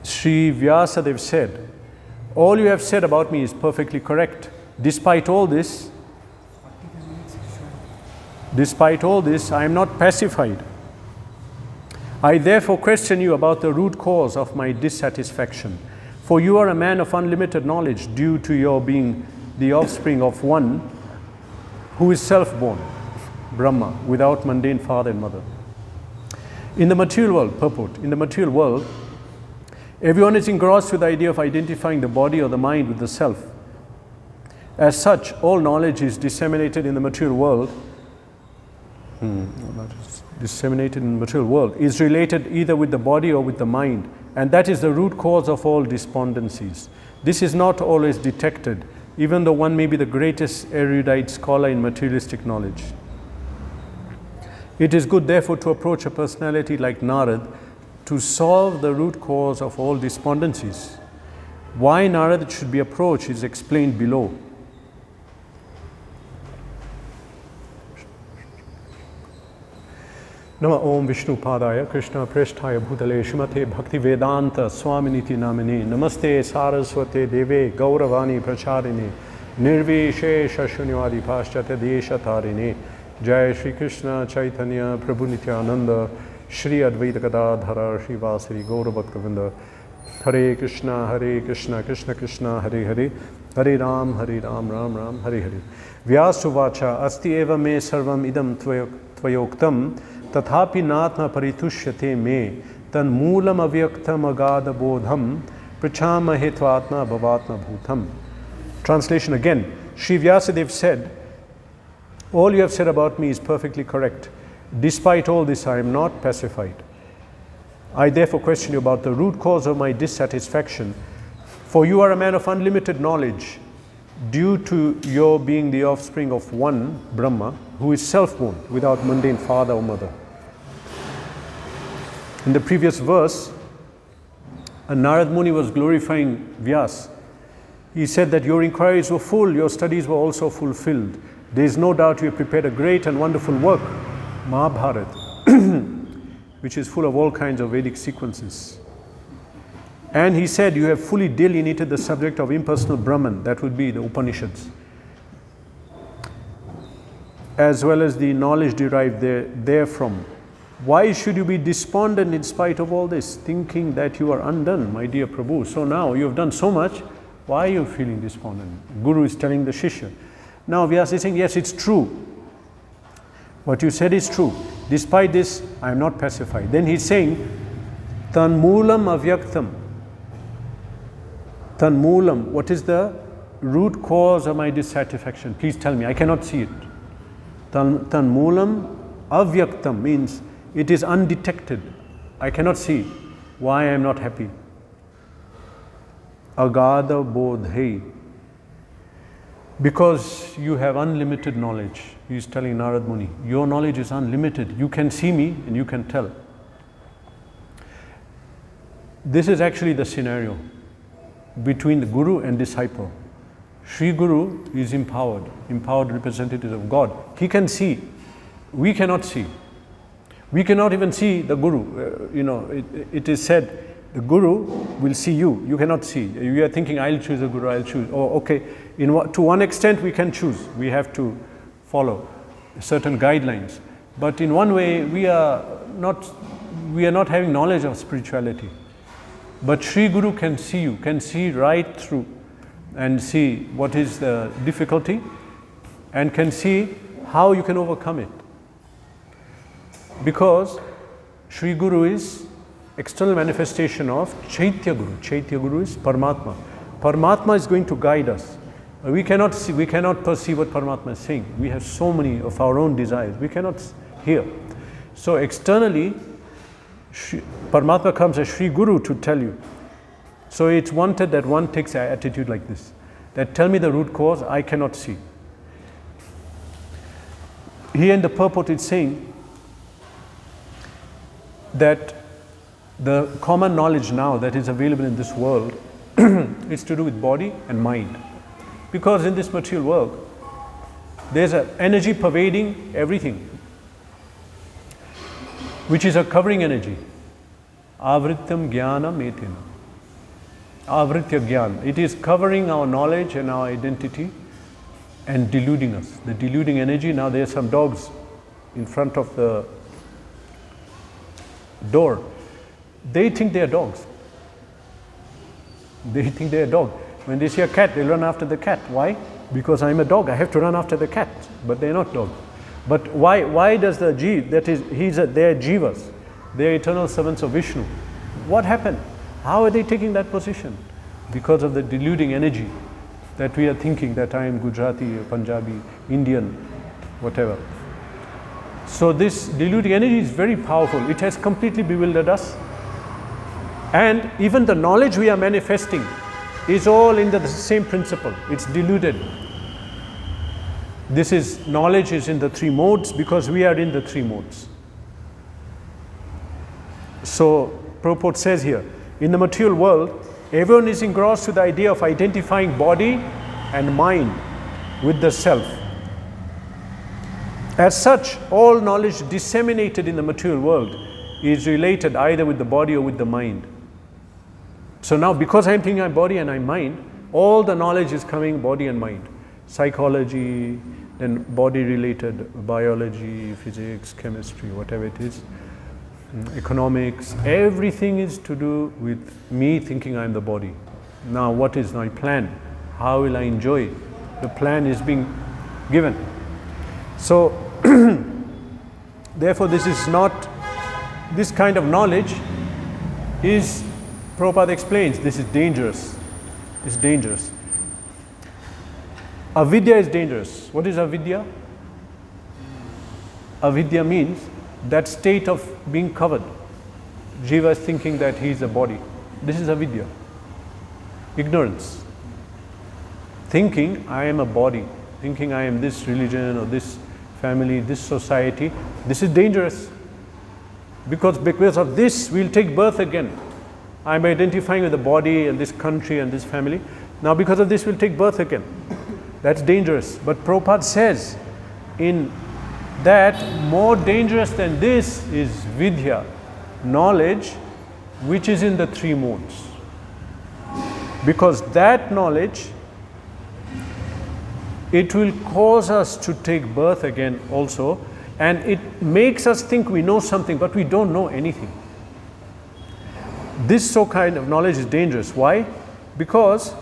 Sri Vyasadeva said, all you have said about me is perfectly correct. Despite all this, I am not pacified. I therefore question you about the root cause of my dissatisfaction. For you are a man of unlimited knowledge due to your being the offspring of one who is self-born, Brahma, without mundane father and mother. In the material world, purport, in the material world, everyone is engrossed with the idea of identifying the body or the mind with the self. As such, all knowledge is disseminated in the material world. Is related either with the body or with the mind, and that is the root cause of all despondencies. This is not always detected, even though one may be the greatest erudite scholar in materialistic knowledge. It is good, therefore, to approach a personality like Narad to solve the root cause of all despondencies. Why Narad should be approached is explained below. Nama Om Vishnu Padaya Krishna Presthaya Bhutale Shrimate Bhakti Vedanta Swaminiti Namine Namaste Saraswate Deve Gauravani Pracharine Nirvishesha Shunyavadi Paschate Desha Tarine Jai Shri Krishna Chaitanya Prabhu Nityananda Shri Advaita Gadadhara Shri Vasari Gaura Bhaktavinda Hare Krishna Krishna Krishna Hare Hare Hare Ram Ram Ram Hare Hare Vyasuvacha Asti Eva Me Sarvam Idam Tvayoktam Tathapi Natma Paritushyate Me Tan Moolam Avyaktam Agada Bodham Prachama Hetvatma Bhavatma Bhutam. Translation again. Sri Vyasadeva said, all you have said about me is perfectly correct. Despite all this, I am not pacified. I therefore question you about the root cause of my dissatisfaction. For you are a man of unlimited knowledge, due to your being the offspring of one, Brahma, who is self-born, without mundane father or mother. In the previous verse, Narad Muni was glorifying Vyas. He said that your inquiries were full, your studies were also fulfilled. There is no doubt you have prepared a great and wonderful work, Mahabharata, which is full of all kinds of Vedic sequences. And he said you have fully delineated the subject of impersonal Brahman, that would be the Upanishads, as well as the knowledge derived therefrom. Why should you be despondent in spite of all this, thinking that you are undone, my dear Prabhu? So now you have done so much, why are you feeling despondent? Guru is telling the Shishya. Now Vyasa is saying, yes, it's true. What you said is true. Despite this, I am not pacified. Then he's saying, Tan Moolam Avyaktam. Tan Moolam, what is the root cause of my dissatisfaction? Please tell me, I cannot see it. Tan Moolam Avyaktam means it is undetected. I cannot see why I am not happy. Agada Bodhai. Because you have unlimited knowledge. He is telling Narad Muni, your knowledge is unlimited. You can see me and you can tell. This is actually the scenario between the Guru and disciple. Sri Guru is empowered representative of God. He can see. We cannot see. We cannot even see the Guru. It is said, the Guru will see you. You cannot see. You are thinking, I'll choose a Guru, I'll choose. Oh, okay. To one extent, we can choose. We have to follow certain guidelines. But in one way, we are not having knowledge of spirituality. But Sri Guru can see you, can see right through and see what is the difficulty and can see how you can overcome it. Because Sri Guru is external manifestation of Chaitya Guru. Chaitya Guru is Paramatma. Paramatma is going to guide us. We cannot see, we cannot perceive what Paramatma is saying. We have so many of our own desires. We cannot hear. So externally, Paramatma comes as Sri Guru to tell you. So it's wanted that one takes an attitude like this. That tell me the root cause, I cannot see. Here in the purport it's saying that the common knowledge now that is available in this world is to do with body and mind. Because in this material world, there's an energy pervading everything. which is a covering energy. Avrityam jnanam etina. Avritya jnana. It is covering our knowledge and our identity and deluding us. The deluding energy. Now there are some dogs in front of the door. They think they are dogs. They think they are a dog. When they see a cat, they run after the cat. Why? Because I'm a dog, I have to run after the cat. But they're not dogs. But why does the Jeev, that is, they are Jivas, they are eternal servants of Vishnu. What happened? How are they taking that position? Because of the deluding energy that we are thinking that I am Gujarati, Punjabi, Indian, whatever. So this deluding energy is very powerful. It has completely bewildered us. And even the knowledge we are manifesting is all in the same principle. It's deluded. This is, knowledge is in the three modes because we are in the three modes. So Prabhupada says here, in the material world, everyone is engrossed with the idea of identifying body and mind with the self. As such, all knowledge disseminated in the material world is related either with the body or with the mind. So now, because I'm thinking I'm body and I'm mind, all the knowledge is coming body and mind. Psychology, then body-related biology, physics, chemistry, whatever it is, economics, everything is to do with me thinking I'm the body. Now, what is my plan? How will I enjoy it? The plan is being given. So, therefore, this is not, this kind of knowledge is, Prabhupada explains, this is dangerous. It's dangerous. Avidya is dangerous. What is avidya? Avidya means that state of being covered. Jiva is thinking that he is a body. This is avidya. Ignorance. Thinking I am a body. Thinking I am this religion or this family, this society. This is dangerous. Because of this, we'll take birth again. I'm identifying with the body and this country and this family. Now because of this, we'll take birth again. That's dangerous. But Prabhupada says in that more dangerous than this is vidya, knowledge which is in the three modes. Because that knowledge, it will cause us to take birth again also, and it makes us think we know something, but we don't know anything. This so kind of knowledge is dangerous. Why? Because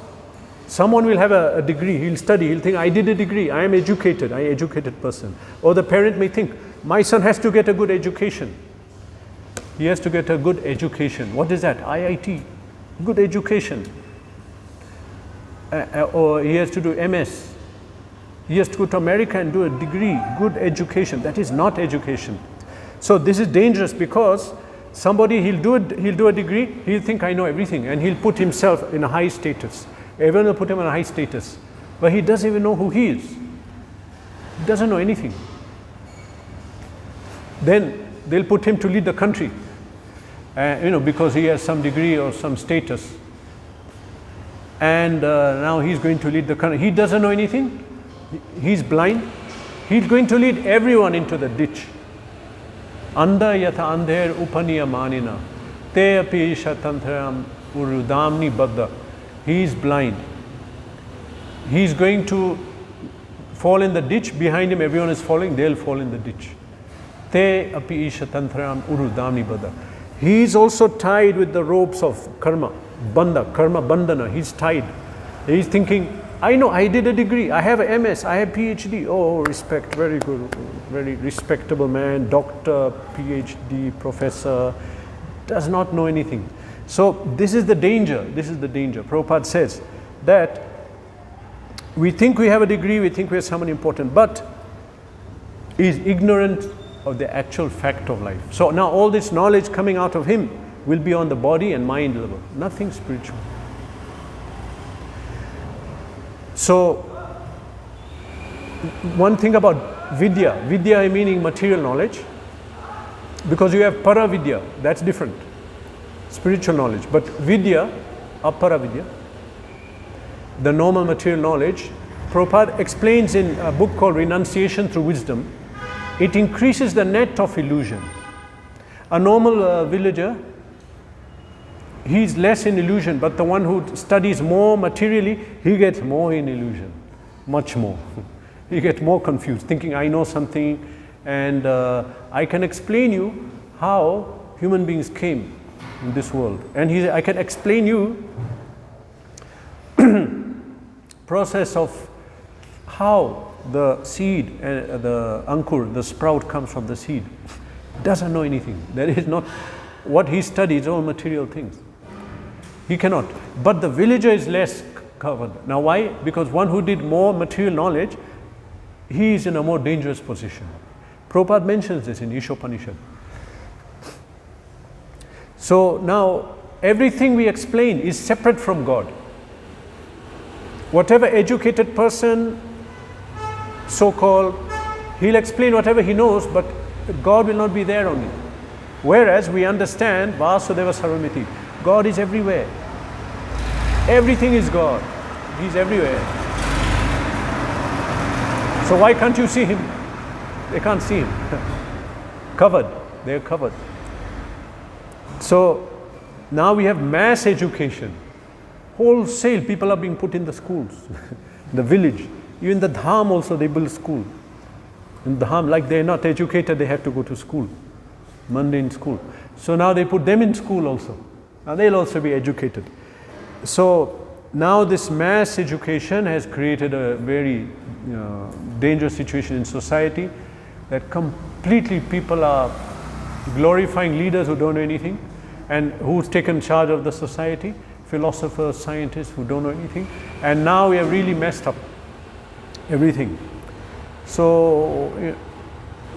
someone will have a degree, he'll study, he'll think, I did a degree, I am educated, I am an educated person. Or the parent may think, my son has to get a good education. He has to get a good education. What is that? IIT, good education. Or he has to do MS. He has to go to America and do a degree, good education. That is not education. So this is dangerous because somebody, he'll do a degree, he'll think I know everything, and he'll put himself in a high status. Everyone will put him in a high status, but he doesn't even know who he is. He doesn't know anything. Then they'll put him to lead the country, because he has some degree or some status. And now he's going to lead the country. He doesn't know anything. He's blind. He's going to lead everyone into the ditch. Anda yatha andher upaniya manina te api shatantram urudamni baddha. He is blind. He is going to fall in the ditch. Behind him, everyone is falling. They'll fall in the ditch. Te api shatantram urudamni baddha. He is also tied with the ropes of karma. Karma bandhana. He's tied. He's thinking, I know, I did a degree, I have a MS, I have PhD. Oh, respect, very good, very respectable man, doctor, PhD, professor, does not know anything. So this is the danger, Prabhupada says that we think we have a degree, we think we are someone important, but is ignorant of the actual fact of life. So now all this knowledge coming out of him will be on the body and mind level, nothing spiritual. So, one thing about vidya meaning material knowledge, because you have para vidya, that's different, spiritual knowledge. But vidya, apara vidya, the normal material knowledge, Prabhupada explains in a book called Renunciation Through Wisdom, it increases the net of illusion. A normal villager, he's less in illusion, but the one who studies more materially, he gets more in illusion, much more. He gets more confused, thinking I know something, and I can explain you how human beings came in this world. And I can explain you process of how the seed, the ankur, the sprout comes from the seed. Doesn't know anything. That is not what he studies, all material things. He cannot. But the villager is less covered. Now why? Because one who did more material knowledge, he is in a more dangerous position. Prabhupada mentions this in Ishopanishad. So now everything we explain is separate from God. Whatever educated person, so-called, he'll explain whatever he knows, but God will not be there only. Whereas we understand Vasudeva Sarvamiti, God is everywhere. Everything is God. He's everywhere. So why can't you see him? They can't see him. Covered. They're covered. So now we have mass education. Wholesale people are being put in the schools, the village. Even the dham also they build school. In dham, like they're not educated, they have to go to school, mundane school. So now they put them in school also. Now they'll also be educated. So now this mass education has created a very dangerous situation in society, that completely people are glorifying leaders who don't know anything, and who's taken charge of the society, philosophers, scientists who don't know anything, and now we have really messed up everything. So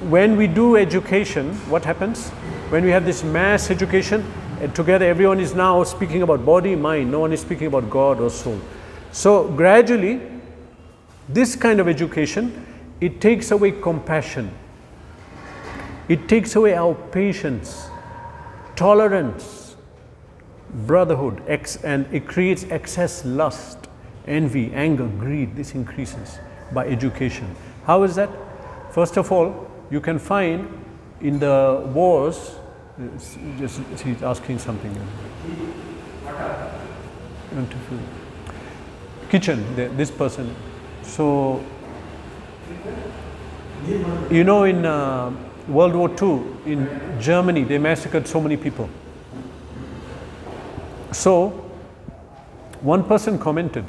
when we do education, what happens? When we have this mass education, together everyone is now speaking about body, mind, no one is speaking about God or soul. So gradually, this kind of education, it takes away compassion. It takes away our patience, tolerance, brotherhood, and it creates excess lust, envy, anger, greed. This increases by education. How is that? First of all, you can find in the wars, just he's asking something. Kitchen, this person. So, you know, in World War II, in Germany, they massacred so many people. So, one person commented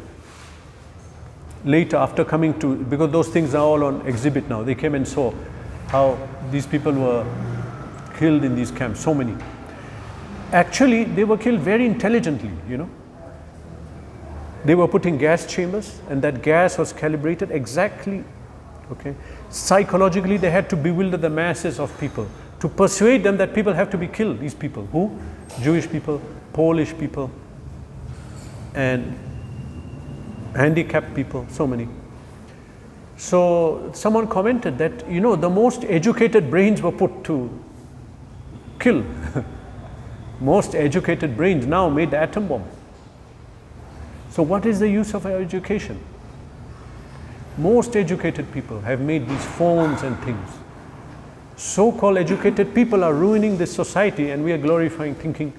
later after coming to, because those things are all on exhibit now, they came and saw how these people were killed in these camps, so many. Actually, they were killed very intelligently, you know. They were put in gas chambers, and that gas was calibrated exactly, okay. Psychologically, they had to bewilder the masses of people to persuade them that people have to be killed, these people. Who? Jewish people, Polish people, and handicapped people, so many. So someone commented that, you know, the most educated brains were put to kill. Most educated brains now made the atom bomb. So what is the use of our education? Most educated people have made these phones and things. So-called educated people are ruining this society, and we are glorifying, thinking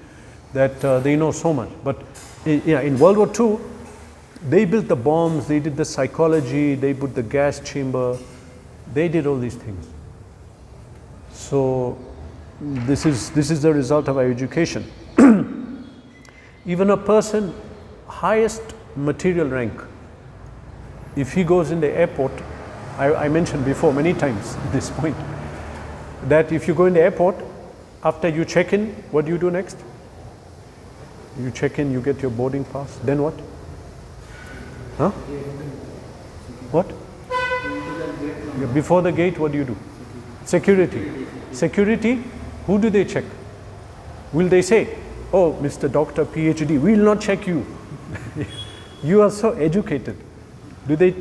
that they know so much. But in World War II, they built the bombs, they did the psychology, they put the gas chamber, they did all these things. So this is the result of our education. Even a person highest material rank, if he goes in the airport, I mentioned before many times this point, that if you go in the airport, after you check in, what do you do next? You check in, you get your boarding pass, then what? Huh? What? Before the gate, what do you do? Security. Security, who do they check? Will they say, oh, Mr. Doctor, PhD, we will not check you. You are so educated. Do they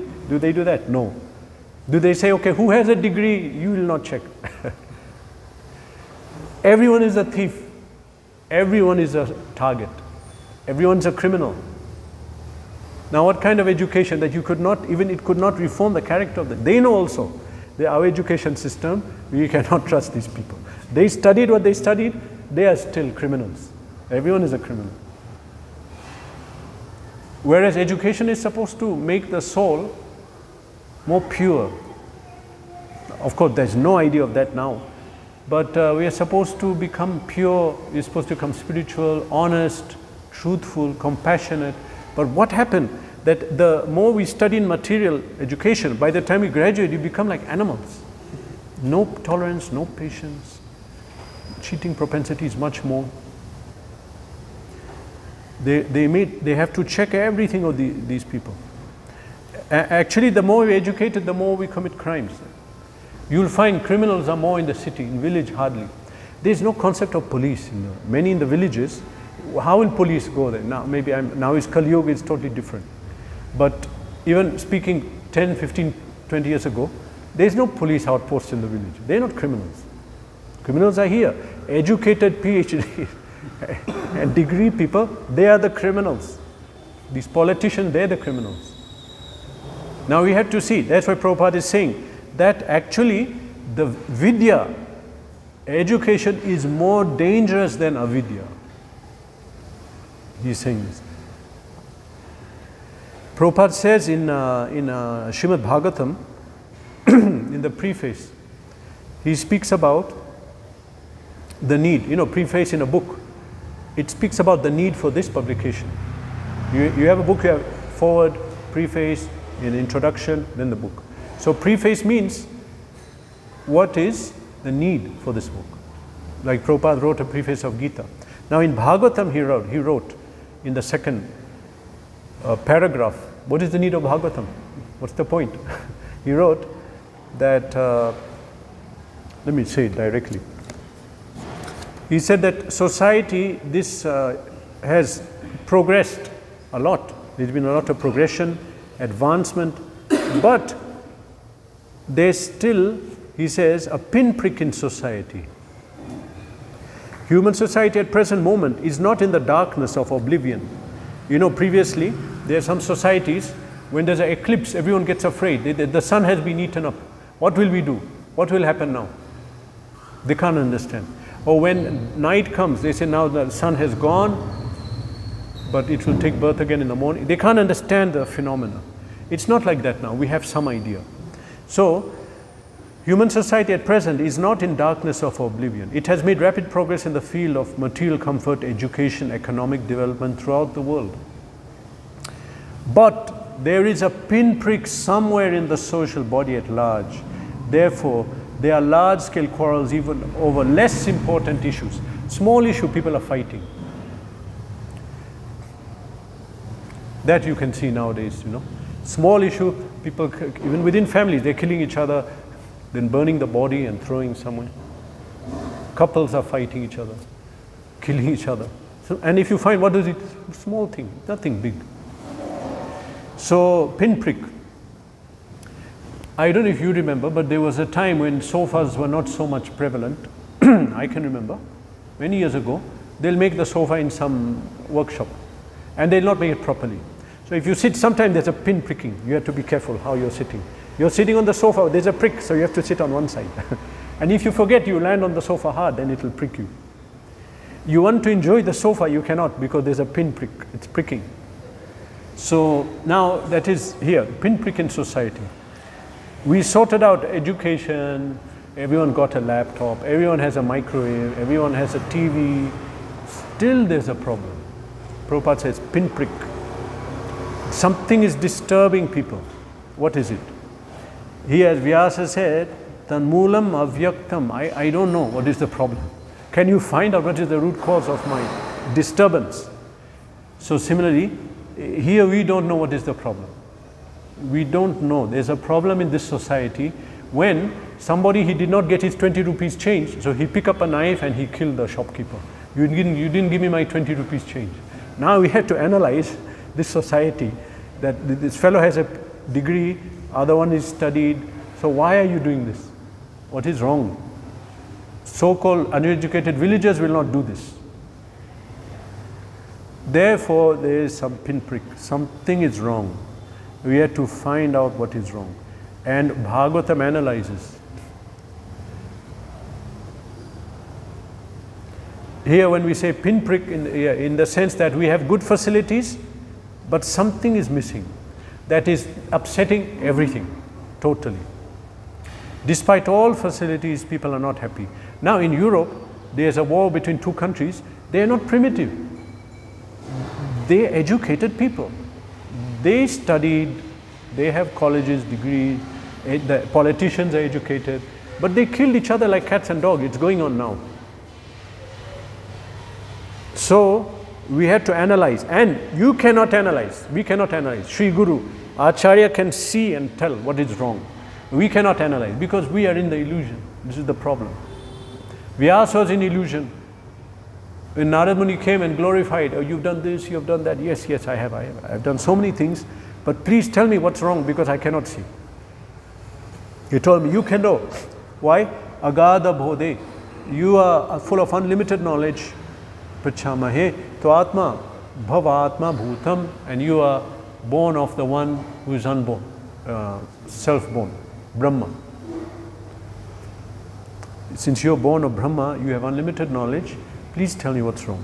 do that? No. Do they say, okay, who has a degree? You will not check. Everyone is a thief. Everyone is a target. Everyone's a criminal. Now what kind of education that you could not, even it could not reform the character of them. They know also that our education system, we cannot trust these people. They studied what they studied, they are still criminals. Everyone is a criminal. Whereas education is supposed to make the soul more pure. Of course, there's no idea of that now. But we are supposed to become pure, we're supposed to become spiritual, honest, truthful, compassionate. But what happened? That the more we study in material education, by the time we graduate, you become like animals. No tolerance, no patience. Cheating propensity is much more. They have to check everything of these people. Actually, the more we educated, the more we commit crimes. You'll find criminals are more in the city, in village hardly. There's no concept of police. Many in the villages, how will police go there? Now, now is Kali Yuga, it's totally different. But even speaking 10, 15, 20 years ago, there's no police outpost in the village. They're not criminals. Criminals are here. Educated PhD and degree people, they are the criminals. These politicians, they're the criminals. Now we have to see, that's why Prabhupada is saying that actually the vidya, education is more dangerous than avidya. He's saying this. Prabhupada says in Srimad Bhagavatam, in the preface, he speaks about the need, preface in a book, it speaks about the need for this publication. You have a book, you have forward, preface, an introduction, then the book. So preface means what is the need for this book. Like Prabhupada wrote a preface of Gita. Now in Bhagavatam he wrote in the second paragraph, what is the need of Bhagavatam? What's the point? He wrote that, let me say it directly. He said that society, this has progressed a lot. There's been a lot of progression, advancement, but there's still, he says, a pinprick in society. Human society at present moment is not in the darkness of oblivion. Previously, there are some societies, when there's an eclipse, everyone gets afraid. The sun has been eaten up. What will we do? What will happen now? They can't understand. Or when night comes, they say now the sun has gone, but it will take birth again in the morning. They can't understand the phenomena. It's not like that now. We have some idea. So, human society at present is not in darkness of oblivion. It has made rapid progress in the field of material comfort, education, economic development throughout the world. But there is a pinprick somewhere in the social body at large. Therefore, there are large-scale quarrels even over less important issues. Small issue, people are fighting. That you can see nowadays, Small issue, people, even within families, they're killing each other, then burning the body and throwing somewhere. Couples are fighting each other, killing each other. So, and if you find, what is it? Small thing, nothing big. So, pinprick. I don't know if you remember, but there was a time when sofas were not so much prevalent. I can remember, many years ago, they'll make the sofa in some workshop and they'll not make it properly. So if you sit, sometimes there's a pin pricking. You have to be careful how you're sitting. You're sitting on the sofa, there's a prick, so you have to sit on one side. And if you forget, you land on the sofa hard, then it will prick you. You want to enjoy the sofa, you cannot, because there's a pin prick, it's pricking. So now that is here, pin prick in society. We sorted out education, everyone got a laptop, everyone has a microwave, everyone has a TV. Still there's a problem. Prabhupada says pinprick. Something is disturbing people. What is it? He, as Vyasa said, Tanmulam avyaktam. I don't know what is the problem. Can you find out what is the root cause of my disturbance? So similarly, here we don't know what is the problem. We don't know. There's a problem in this society when somebody, he did not get his 20 rupees change, so he picked up a knife and he killed the shopkeeper. You didn't give me my 20 rupees change. Now we have to analyze this society, that this fellow has a degree, other one is studied, so why are you doing this? What is wrong? So-called uneducated villagers will not do this. Therefore, there is some pinprick, something is wrong. We have to find out what is wrong. And Bhagavatam analyzes. Here when we say pinprick in the sense that we have good facilities, but something is missing that is upsetting everything totally. Despite all facilities, people are not happy. Now in Europe, there's a war between two countries. They are not primitive. They are educated people. They studied, they have colleges, degrees, the politicians are educated, but they killed each other like cats and dogs. It's going on now. So we had to analyze, and you cannot analyze, we cannot analyze. Sri Guru, Acharya can see and tell what is wrong. We cannot analyze because we are in the illusion. This is the problem. Vyasa was in illusion. When Narad Muni came and glorified, oh, you've done this, you've done that. Yes, yes, I have. I've done so many things, but please tell me what's wrong because I cannot see. He told me, you can know. Why? Agada bhode. You are full of unlimited knowledge. Prachamahe. To Atma, Bhavatma Bhutam, and you are born of the one who is unborn, self-born, Brahma. Since you are born of Brahma, you have unlimited knowledge. Please tell me what's wrong.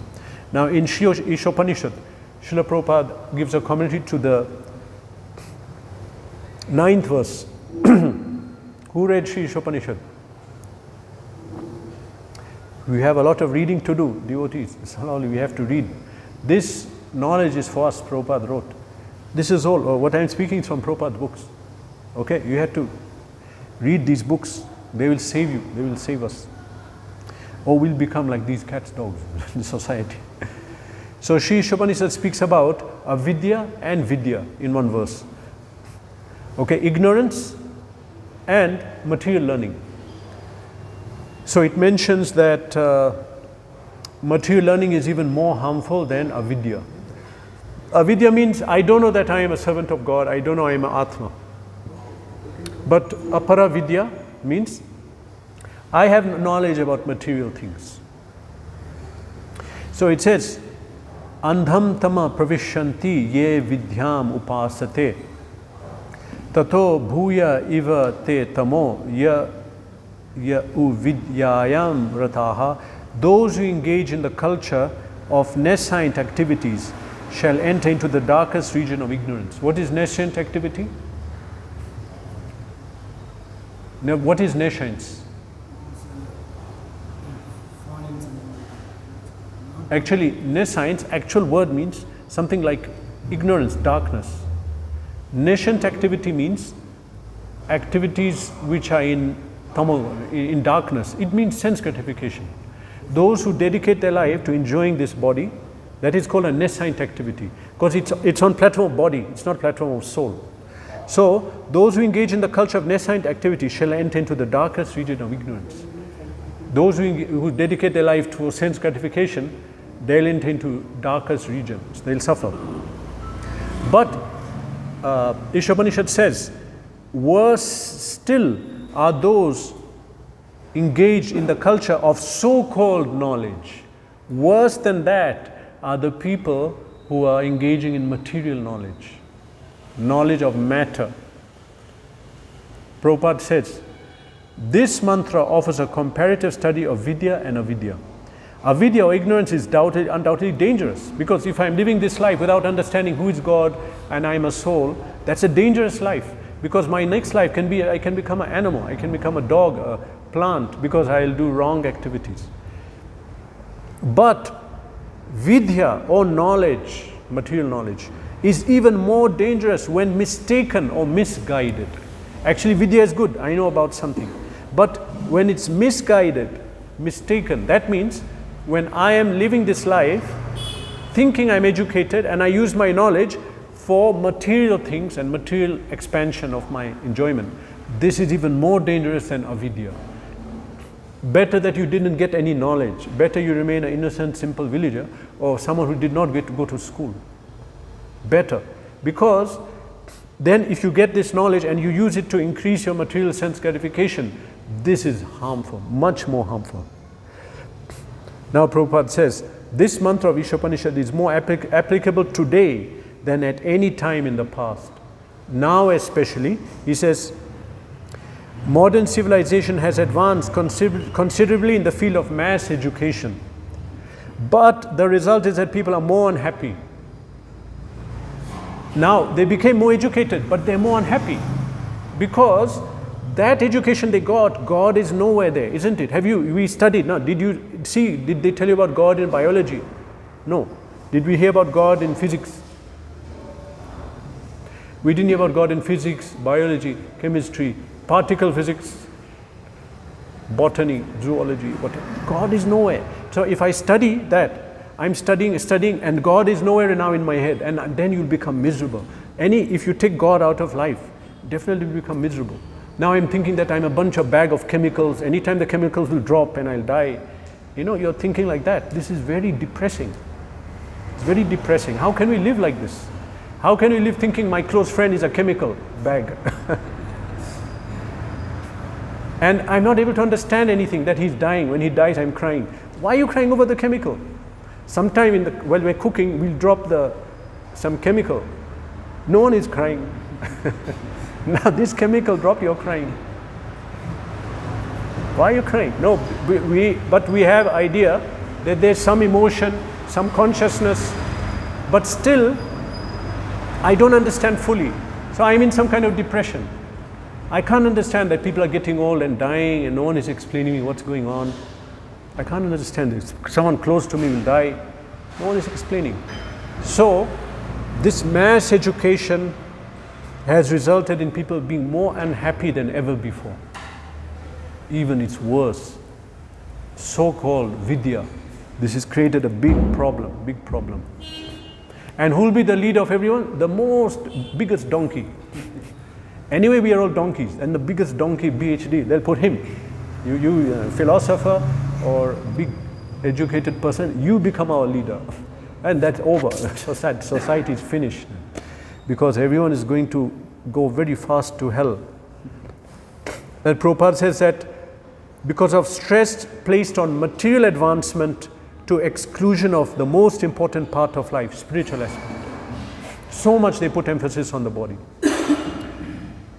Now in Ishopanishad, Srila Prabhupada gives a commentary to the 9th verse. Who read Sri Ishopanishad? We have a lot of reading to do, devotees. Slowly we have to read. This knowledge is for us, Prabhupada wrote. This is all, what I am speaking is from Prabhupada's books. Okay, you have to read these books. They will save you, they will save us. Or we'll become like these cats, dogs in society. So Sri Ishopanishad speaks about avidya and vidya in one verse. Okay, ignorance and material learning. So it mentions that material learning is even more harmful than avidya. Avidya means I don't know that I am a servant of God, I don't know I am an Atma. But apara vidya means I have knowledge about material things. So it says, Andham tama pravishyanti ye vidyam upasate tato bhuya iva te tamo ya uvidyayam rataha. Those who engage in the culture of nescient activities shall enter into the darkest region of ignorance. What is nescient activity? Now, what is nescience? Actually, nescience, actual word means something like ignorance, darkness. Nescient activity means activities which are in darkness. It means sense gratification. Those who dedicate their life to enjoying this body, that is called a nescient activity, because it's on platform of body, it's not platform of soul. So those who engage in the culture of nescient activity shall enter into the darkest region of ignorance. Those who dedicate their life to sense gratification, they'll enter into darkest regions, they'll suffer. But Ishopanishad says, worse still are those engaged in the culture of so-called knowledge. Worse than that are the people who are engaging in material knowledge, knowledge of matter. Prabhupada says, this mantra offers a comparative study of vidya and avidya. Avidya or ignorance is undoubtedly dangerous, because if I am living this life without understanding who is God and I am a soul, that's a dangerous life, because my next life can be, I can become an animal, I can become a dog, a plant, because I will do wrong activities. But vidya or knowledge, material knowledge, is even more dangerous when mistaken or misguided. Actually, vidya is good, I know about something. But when it's misguided, mistaken, that means when I am living this life thinking I'm educated and I use my knowledge for material things and material expansion of my enjoyment, this is even more dangerous than avidya. Better that you didn't get any knowledge. Better you remain an innocent, simple villager or someone who did not get to go to school. Better. Because then if you get this knowledge and you use it to increase your material sense gratification, this is harmful, much more harmful. Now Prabhupada says, this mantra of Ishopanishad is more applicable today than at any time in the past. Now especially, he says, modern civilization has advanced considerably in the field of mass education. But the result is that people are more unhappy. Now, they became more educated, but they're more unhappy. Because that education they got, God is nowhere there, isn't it? We studied, no, did they tell you about God in biology? No. Did we hear about God in physics? We didn't hear about God in physics, biology, chemistry, particle physics, botany, zoology, whatever. God is nowhere. So if I study that, I'm studying, and God is nowhere now in my head, and then you'll become miserable. If you take God out of life, definitely will become miserable. Now I'm thinking that I'm a bag of chemicals. Anytime the chemicals will drop and I'll die. You're thinking like that. This is very depressing. It's very depressing. How can we live like this? How can we live thinking my close friend is a chemical bag? And I'm not able to understand anything, that he's dying. When he dies, I'm crying. Why are you crying over the chemical? Sometime while we're cooking, we'll drop some chemical. No one is crying. Now this chemical drop, you're crying. Why are you crying? No, but we have idea that there's some emotion, some consciousness, but still, I don't understand fully. So I'm in some kind of depression. I can't understand that people are getting old and dying and no one is explaining me what's going on. I can't understand this. Someone close to me will die. No one is explaining. So, this mass education has resulted in people being more unhappy than ever before. Even it's worse. So-called Vidya. This has created a big problem. And who will be the leader of everyone? The biggest donkey. Anyway, we are all donkeys, and the biggest donkey, PhD, they'll put him. You philosopher or big educated person, you become our leader. And that's over. Society is finished. Because everyone is going to go very fast to hell. And Prabhupada says that because of stress placed on material advancement to exclusion of the most important part of life, spiritual aspect. So much they put emphasis on the body.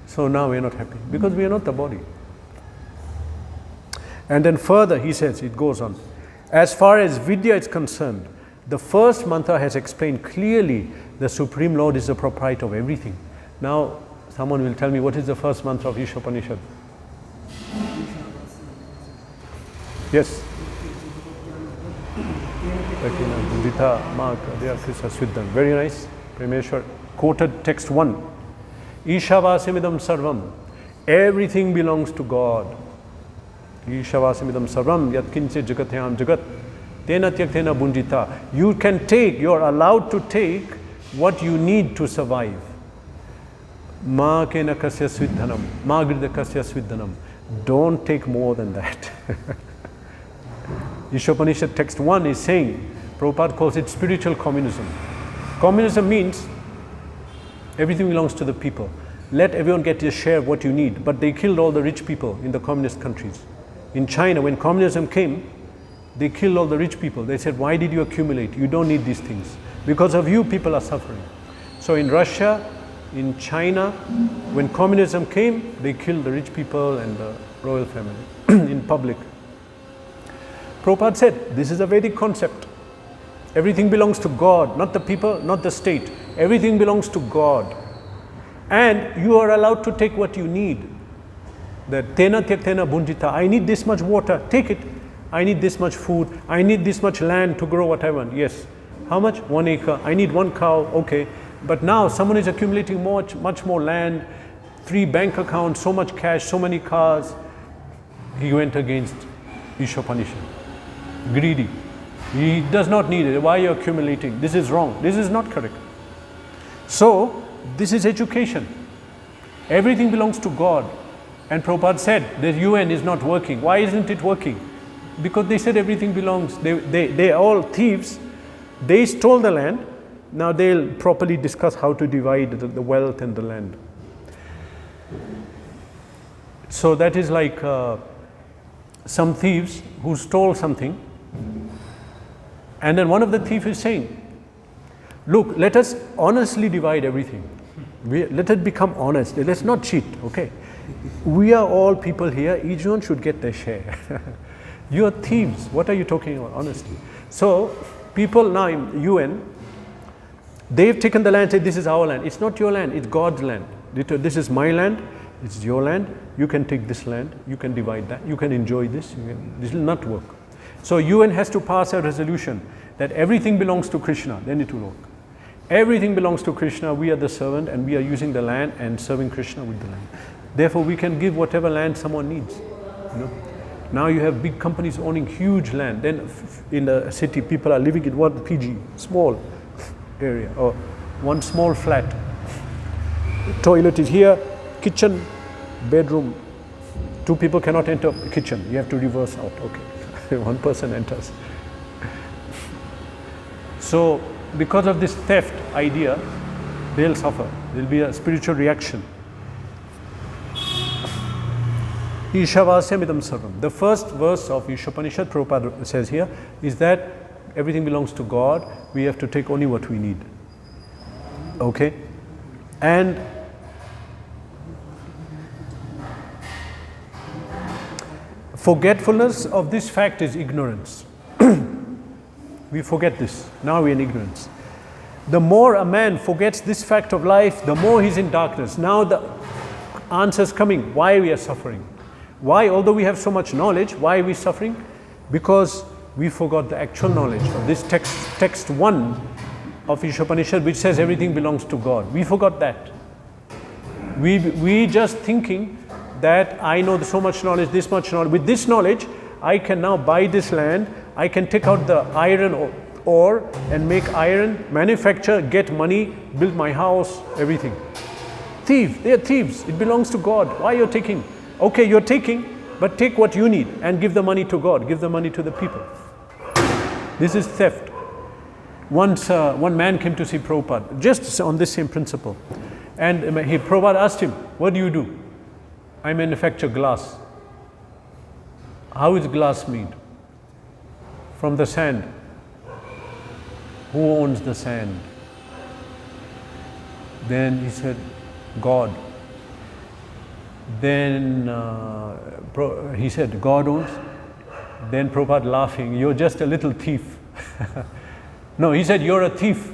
So now we are not happy because we are not the body. And then further he says, it goes on, as far as Vidya is concerned, the first mantra has explained clearly the Supreme Lord is the proprietor of everything. Now someone will tell me, what is the first mantra of Ishopanishad? Yes. Very nice. Premeshwar quoted text 1. Ishavasimidam sarvam. Everything belongs to God. Ishavasimidam sarvam yatkinche jagatyam jagat. Tena tyaktena bunjita. You're allowed to take what you need to survive. Ma kena kasya svidhanam. Ma grida kasya svidhanam. Don't take more than that. Ishopanishad text 1 is saying, Prabhupada calls it spiritual communism. Communism means everything belongs to the people. Let everyone get their share of what you need. But they killed all the rich people in the communist countries. In China, when communism came, they killed all the rich people. They said, why did you accumulate? You don't need these things. Because of you, people are suffering. So in Russia, in China, when communism came, they killed the rich people and the royal family in public. Prabhupada said, this is a Vedic concept. Everything belongs to God, not the people, not the state. Everything belongs to God. And you are allowed to take what you need. That tena tyaktena bunjita. I need this much water, take it. I need this much food. I need this much land to grow what I want. Yes. How much? 1 acre. I need 1 cow. Okay. But now someone is accumulating much more land, 3 bank accounts, so much cash, so many cars. He went against Ishopanishad. Greedy. He does not need it. Why are you accumulating? This is wrong. This is not correct. So, this is education. Everything belongs to God. And Prabhupada said the UN is not working. Why isn't it working? Because they said everything belongs. They are all thieves. They stole the land. Now they'll properly discuss how to divide the wealth and the land. So that is like some thieves who stole something. And then one of the thieves is saying, look, let us honestly divide everything. Let it become honest. Let's not cheat, okay? We are all people here. Each one should get their share. You are thieves. What are you talking about, honestly? So, people now in UN, they've taken the land and said, this is our land. It's not your land, it's God's land. This is my land, it's your land. You can take this land, you can divide that, you can enjoy this. This will not work. So, UN has to pass a resolution that everything belongs to Krishna, then it will work. Everything belongs to Krishna, we are the servant and we are using the land and serving Krishna with the land. Therefore, we can give whatever land someone needs. You know? Now you have big companies owning huge land. Then in the city, people are living in one PG, small area, or one small flat. Toilet is here, kitchen, bedroom. 2 people cannot enter the kitchen. You have to reverse out. Okay, 1 person enters. So, because of this theft idea, they'll suffer. There'll be a spiritual reaction. Ishavasyamidam sarvam. The first verse of Ishopanishad, Prabhupada says here, is that everything belongs to God. We have to take only what we need. Okay? And forgetfulness of this fact is ignorance. We forget this. Now we're in ignorance. The more a man forgets this fact of life, the more he's in darkness. Now the answer's coming. Why we are suffering? Why, although we have so much knowledge, why are we suffering? Because we forgot the actual knowledge of this text 1 of Ishopanishad, which says everything belongs to God. We forgot that. We just thinking that I know so much knowledge, this much knowledge. With this knowledge, I can now buy this land, I can take out the iron ore and make iron, manufacture, get money, build my house, everything. Thieves, they are thieves. It belongs to God. Why you're taking? Okay, you're taking, but take what you need and give the money to God, give the money to the people. This is theft. Once one man came to see Prabhupada, just on this same principle. And Prabhupada asked him, what do you do? I manufacture glass. How is glass made? From the sand. Who owns the sand? Then he said, God. Then he said, God owns? Then Prabhupada laughing, you're just a little thief. No, he said, you're a thief.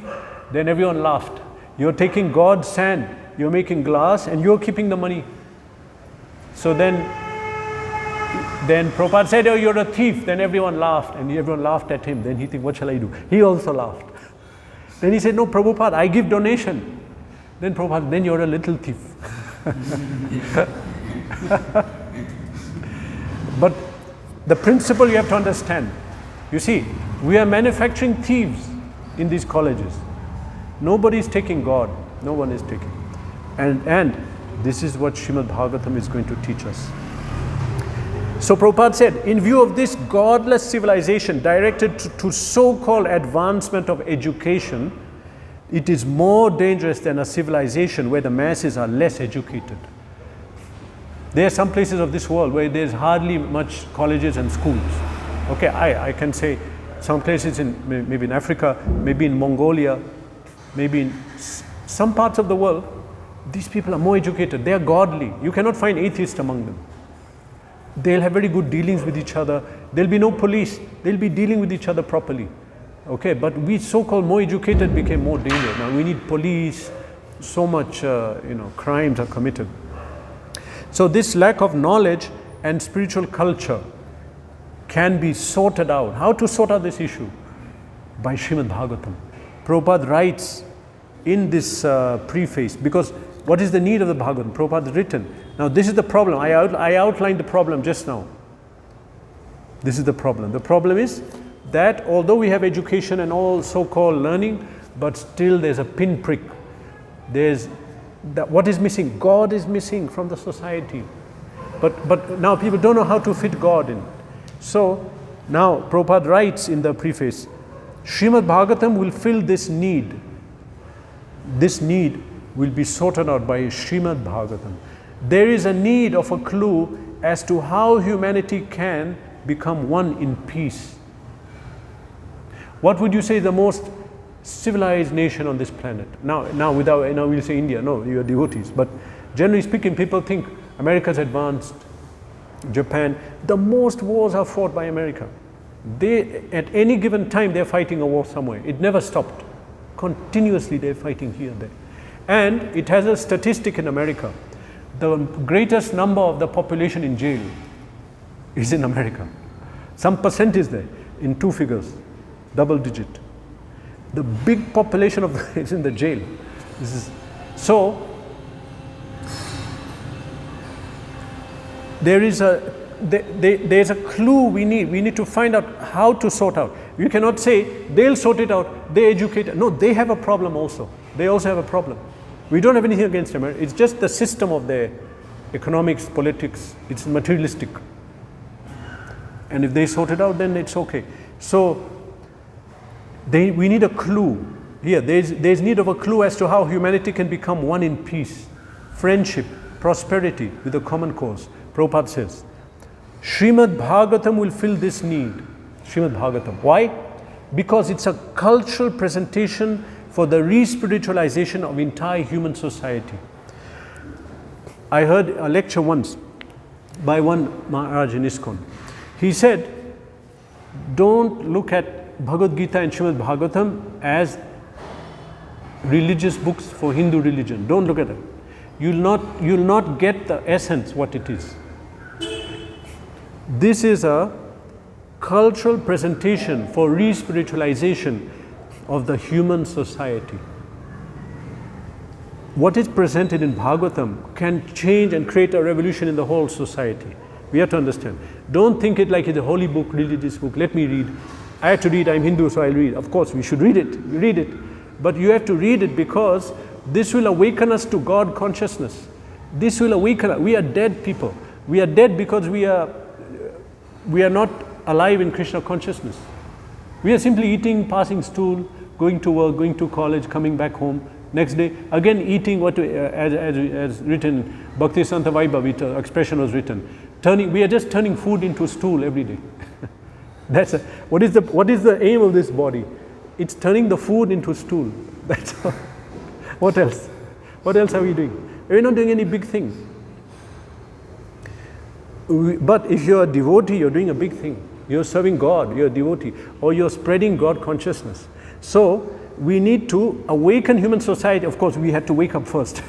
Then everyone laughed. You're taking God's sand, you're making glass, and you're keeping the money. So then Prabhupada said, oh, you're a thief. Then everyone laughed, and everyone laughed at him. Then he think, what shall I do? He also laughed. Then he said, no, Prabhupada, I give donation. Then Prabhupada, then you're a little thief. But the principle you have to understand. You see, we are manufacturing thieves in these colleges. Nobody is taking God. No one is taking. And this is what Srimad Bhagavatam is going to teach us. So Prabhupada said, in view of this godless civilization directed to so-called advancement of education, it is more dangerous than a civilization where the masses are less educated. There are some places of this world where there's hardly much colleges and schools. Okay, I can say some places maybe in Africa, maybe in Mongolia, maybe in some parts of the world, these people are more educated. They are godly. You cannot find atheists among them. They'll have very good dealings with each other. There'll be no police. They'll be dealing with each other properly. Okay, but we so-called more educated became more dangerous. Now we need police. So much, crimes are committed. So this lack of knowledge and spiritual culture can be sorted out. How to sort out this issue? By Srimad Bhagavatam. Prabhupada writes in this preface, because what is the need of the Bhagavatam? Prabhupada has written. Now this is the problem. I outlined the problem just now. This is the problem. The problem is that although we have education and all so-called learning, but still there's a pinprick. What is missing? God is missing from the society. But now people don't know how to fit God in. So now Prabhupada writes in the preface, Srimad Bhagavatam will fill this need. This need will be sorted out by Srimad Bhagavatam. There is a need of a clue as to how humanity can become one in peace. What would you say the most civilized nation on this planet? Now we'll say India. No, you are devotees. But generally speaking, people think America's advanced, Japan. The most wars are fought by America. They, at any given time, they're fighting a war somewhere. It never stopped. Continuously, they're fighting here and there. And it has a statistic in America. The greatest number of the population in jail is in America. Some percent is there, in 2 figures, double digit. The big population of is in the jail. So, there's a clue we need. We need to find out how to sort out. You cannot say, they'll sort it out, they educate. No, they have a problem also. They also have a problem. We don't have anything against America. It's just the system of their economics, politics. It's materialistic. And if they sort it out, then it's okay. So, we need a clue. Here, there's need of a clue as to how humanity can become one in peace, friendship, prosperity with a common cause. Prabhupada says, Srimad Bhagavatam will fill this need. Srimad Bhagavatam. Why? Because it's a cultural presentation for the re-spiritualization of entire human society. I heard a lecture once by one Maharaj in ISKCON. He said, don't look at Bhagavad Gita and Srimad Bhagavatam as religious books for Hindu religion. Don't look at it. You'll not get the essence what it is. This is a cultural presentation for re-spiritualization of the human society. What is presented in Bhagavatam can change and create a revolution in the whole society. We have to understand. Don't think it like it's a holy book, religious book. Let me read. I have to read. I'm Hindu, so I'll read. Of course, we should read it. You read it. But you have to read it because this will awaken us to God consciousness. This will awaken us. We are dead people. We are dead because we are not alive in Krishna consciousness. We are simply eating, passing stool, going to work, going to college, coming back home. Next day, again eating what as written, Bhakti-Santa Vaibhav, expression was written. We are just turning food into stool every day. What is the aim of this body? It's turning the food into stool. That's all. What else? What else are we doing? We're not doing any big thing. But if you're a devotee, you're doing a big thing. You're serving God, you're a devotee, or you're spreading God consciousness. So, we need to awaken human society. Of course, we have to wake up first.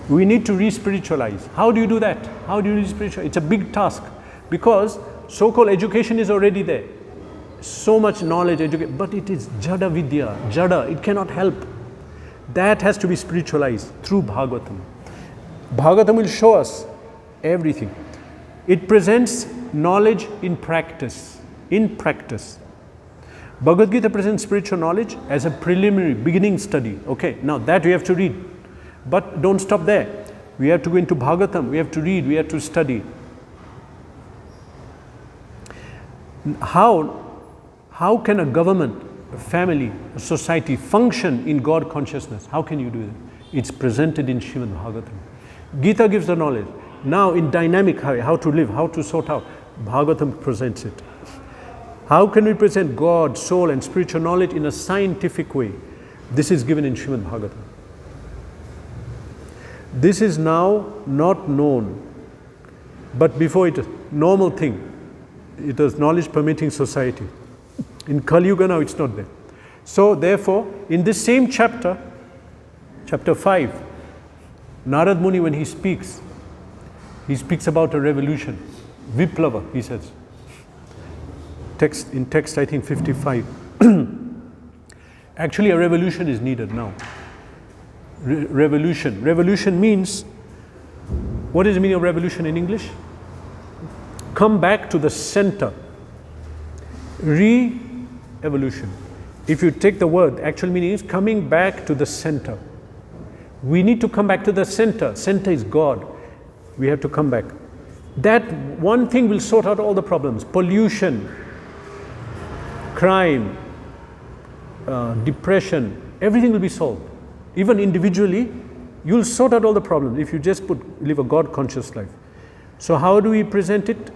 We need to re-spiritualize. How do you do that? How do you re-spiritualize? It's a big task because so-called education is already there. So much knowledge, but it is jada vidya, jada, it cannot help. That has to be spiritualized through Bhagavatam. Bhagavatam will show us everything. It presents knowledge in practice. In practice. Bhagavad Gita presents spiritual knowledge as a preliminary, beginning study. Okay, now that we have to read. But don't stop there. We have to go into Bhagavatam, we have to read, we have to study. How can a government, a family, a society function in God consciousness? How can you do that? It's presented in Srimad Bhagavatam. Gita gives the knowledge. Now in dynamic how to live, how to sort out, Bhagavatam presents it. How can we present God, soul and spiritual knowledge in a scientific way? This is given in Srimad Bhagavatam. This is now not known, but before it was a normal thing. It was knowledge permitting society. In Kali Yuga now it's not there. So therefore, in this same chapter, chapter 5, Narad Muni when he speaks about a revolution. Viplava, he says. In text I think 55. Actually a revolution is needed now. Revolution. Revolution means, what is the meaning of revolution in English? Come back to the center. Re-evolution. If you take the word, actual meaning is coming back to the center. We need to come back to the center. Center is God. We have to come back. That one thing will sort out all the problems. Pollution, crime, depression, everything will be solved. Even individually, you'll sort out all the problems if you just live a God-conscious life. So how do we present it?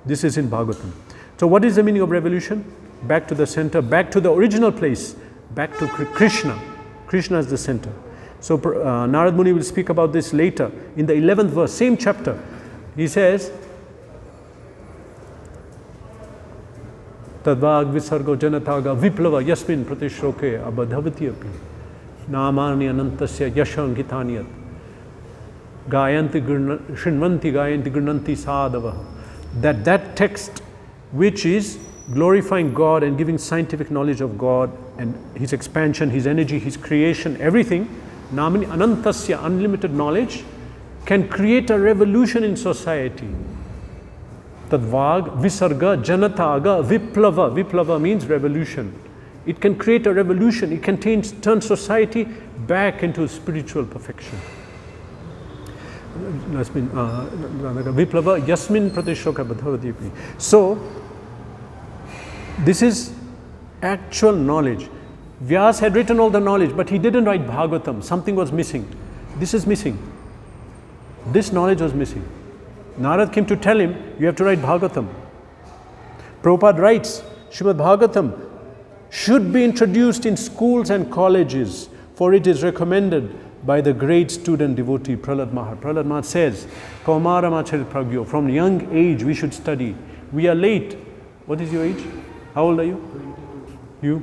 This is in Bhagavatam. So what is the meaning of revolution? Back to the center, back to the original place, back to Krishna. Krishna is the center. So Narad Muni will speak about this later in the 11th verse, same chapter. He says, Tadvag visargo janataga viplava yasmin pratishroke abadhavati api. Namani anantasya yashangitanyat. Gayanti shrinvanti gayanti gurnanti sadava. That text, which is glorifying God and giving scientific knowledge of God and His expansion, His energy, His creation, everything, Namani anantasya, unlimited knowledge, can create a revolution in society. Tadvag, visarga, janataga, viplava. Viplava means revolution. It can create a revolution. It can turn society back into spiritual perfection. Viplava, yasmin pratishoka badhavadipi. So, this is actual knowledge. Vyas had written all the knowledge, but he didn't write Bhagavatam. Something was missing. This is missing. This knowledge was missing. Narad came to tell him, you have to write Bhagavatam. Prabhupada writes, Srimad Bhagavatam should be introduced in schools and colleges, for it is recommended by the great student devotee Prahlad Maharaj. Prahlad Maharaj says, Kaumaramacharya Pragyo, from young age we should study. We are late. What is your age? How old are you? 22. You?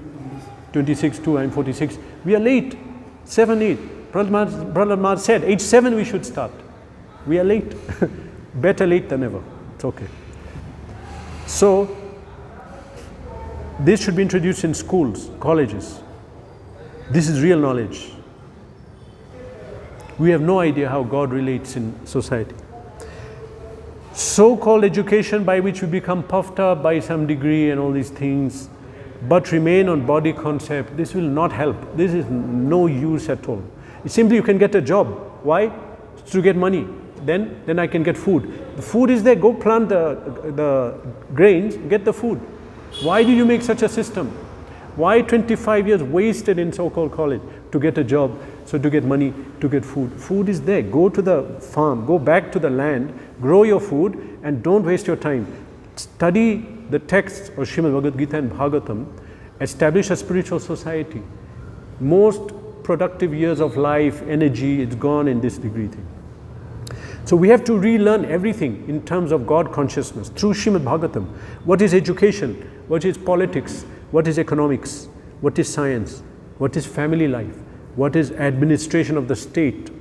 26, 2, I'm 46. We are late. 7, 8. Prahlad Maharaj said, age 7 we should start. We are late. Better late than never. It's okay. So, this should be introduced in schools, colleges. This is real knowledge. We have no idea how God relates in society. So-called education by which we become puffed up by some degree and all these things, but remain on body concept, this will not help. This is no use at all. It's simply you can get a job. Why? To get money. Then I can get food. The food is there. Go plant the grains, get the food. Why did you make such a system? Why 25 years wasted in so-called college to get a job, so to get money, to get food? Food is there. Go to the farm, go back to the land, grow your food, and don't waste your time. Study the texts of Srimad Bhagavad Gita and Bhagavatam, establish a spiritual society. Most productive years of life, energy, it's gone in this degree thing. So we have to relearn everything in terms of God consciousness through Srimad Bhagavatam. What is education? What is politics? What is economics? What is science? What is family life? What is administration of the state?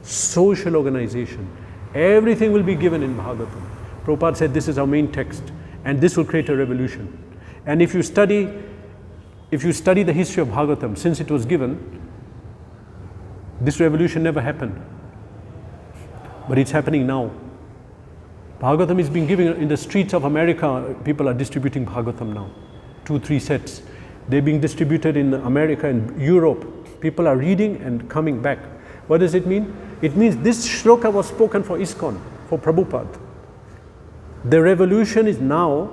Social organization. Everything will be given in Bhagavatam. Prabhupada said this is our main text, and this will create a revolution. And if you study the history of Bhagavatam, since it was given, this revolution never happened. But it's happening now. Bhagavatam is being given in the streets of America. People are distributing Bhagavatam now. 2, 3 sets. They're being distributed in America and Europe. People are reading and coming back. What does it mean? It means this shloka was spoken for ISKCON, for Prabhupada. The revolution is now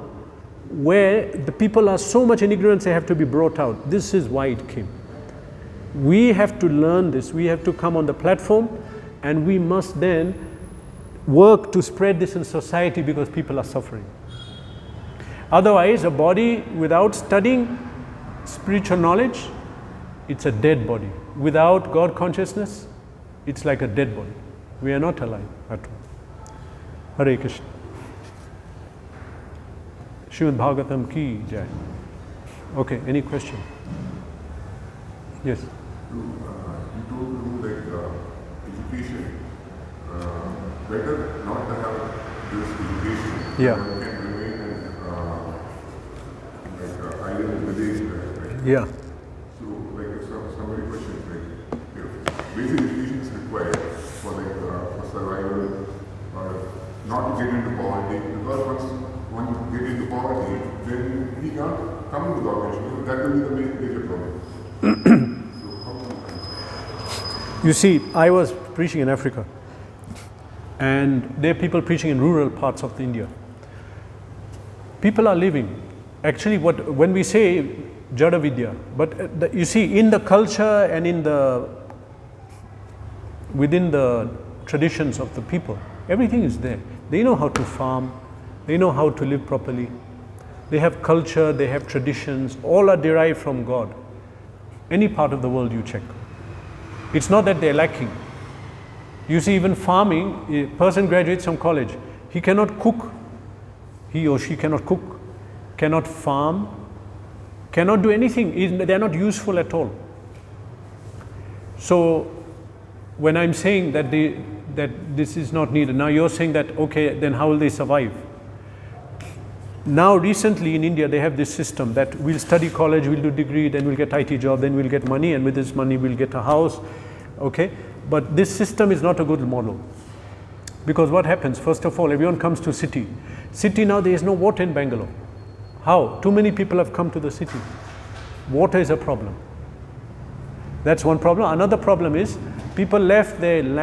where the people are so much in ignorance they have to be brought out. This is why it came. We have to learn this. We have to come on the platform, and we must then work to spread this in society because people are suffering. Otherwise, a body without studying spiritual knowledge, it's a dead body. Without God consciousness, it's like a dead body. We are not alive at all. Hare Krishna. Srimad Bhagavatam ki jai. Okay, any question? Yes. You told education, better not to have this education. Yeah. One can remain in idle in the village, right? Yeah. So, if somebody questions, basic education is required for for survival or not to get into poverty, because once one get into poverty, then he can't come into the organization. That will be the major problem. You see, I was preaching in Africa, and there are people preaching in rural parts of India. People are living. Actually, when we say Jada Vidya, but you see, in the culture and within the traditions of the people, everything is there. They know how to farm, they know how to live properly. They have culture, they have traditions, all are derived from God. Any part of the world you check. It's not that they're lacking. You see, even farming, a person graduates from college, he cannot cook. He or she cannot cook, cannot farm, cannot do anything. They are not useful at all. So when I'm saying that this is not needed, now you're saying that, okay, then how will they survive? Now recently in India they have this system that we'll study college, we'll do degree, then we'll get IT job, then we'll get money, and with this money we'll get a house, okay? But this system is not a good model. Because what happens, first of all, everyone comes to city. City now there is no water in Bangalore. How? Too many people have come to the city. Water is a problem. That's one problem. Another problem is people left their land